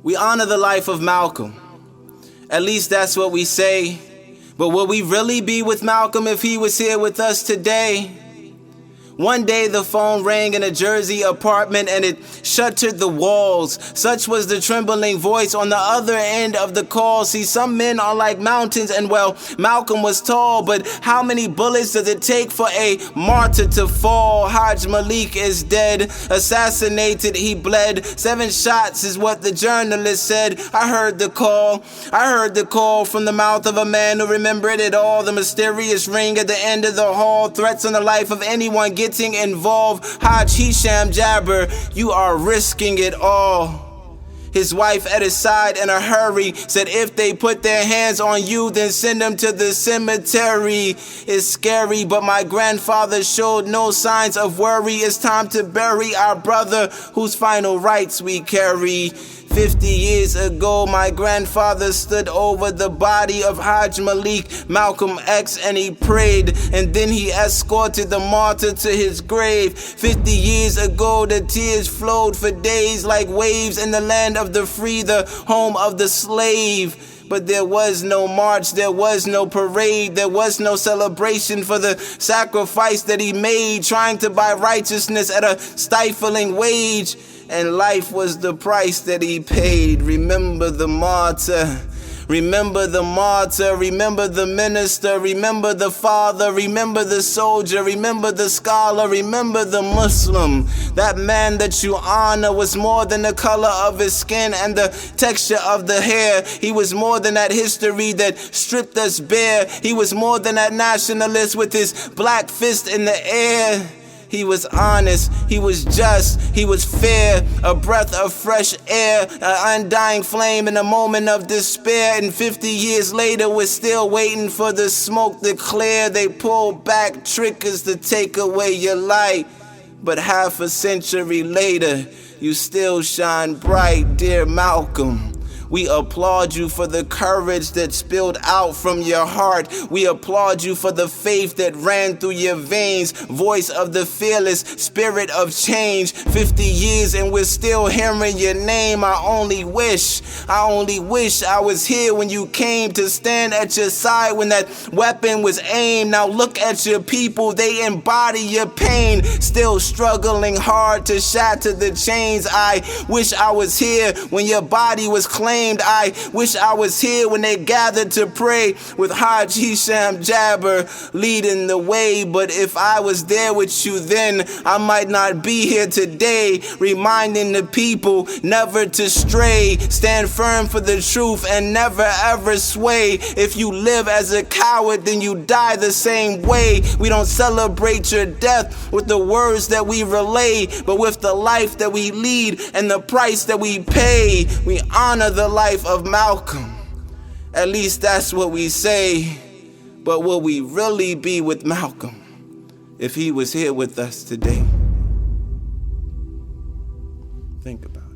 We honor the life of Malcolm. At least that's what we say. But will we really be with Malcolm if he was here with us today? One day the phone rang in a Jersey apartment and it shuttered the walls. Such was the trembling voice on the other end of the call. See, some men are like mountains, and well, Malcolm was tall, but how many bullets does it take for a martyr to fall? Hajj Malik is dead, assassinated, he bled. 7 shots is what the journalist said. I heard the call from the mouth of a man who remembered it all. The mysterious ring at the end of the hall, threats on the life of anyone getting involved. Ibrahim Jaaber, you are risking it all. His wife at his side in a hurry said if they put their hands on you, then send them to the cemetery. It's scary, but my grandfather showed no signs of worry. It's time to bury our brother whose final rites we carry. 50 years ago, my grandfather stood over the body of Hajj Malik, Malcolm X, and he prayed, and then he escorted the martyr to his grave. 50 years ago, the tears flowed for days like waves in the land of the free, the home of the slave. But there was no march, there was no parade, there was no celebration for the sacrifice that he made, trying to buy righteousness at a stifling wage. And life was the price that he paid. Remember the martyr. Remember the martyr, remember the minister, remember the father, remember the soldier, remember the scholar, remember the Muslim. That man that you honor was more than the color of his skin and the texture of the hair. He was more than that history that stripped us bare. He was more than that nationalist with his black fist in the air. He was honest, he was just, he was fair, a breath of fresh air, an undying flame in a moment of despair. And 50 years later, we're still waiting for the smoke to clear. They pull back triggers to take away your light. But half a century later, you still shine bright, dear Malcolm. We applaud you for the courage that spilled out from your heart. We applaud you for the faith that ran through your veins. Voice of the fearless, spirit of change. 50 years and we're still hearing your name. I only wish I was here when you came to stand at your side when that weapon was aimed. Now look at your people, they embody your pain. Still struggling hard to shatter the chains. I wish I was here when your body was claimed. I wish I was here when they gathered to pray with Ibrahim Jaaber leading the way. But if I was there with you then, I might not be here today, reminding the people never to stray. Stand firm for the truth and never ever sway. If you live as a coward, then you die the same way. We don't celebrate your death with the words that we relay, but with the life that we lead and the price that we pay. We honor the life of Malcolm. At least that's what we say. But will we really be with Malcolm if he was here with us today? Think about it.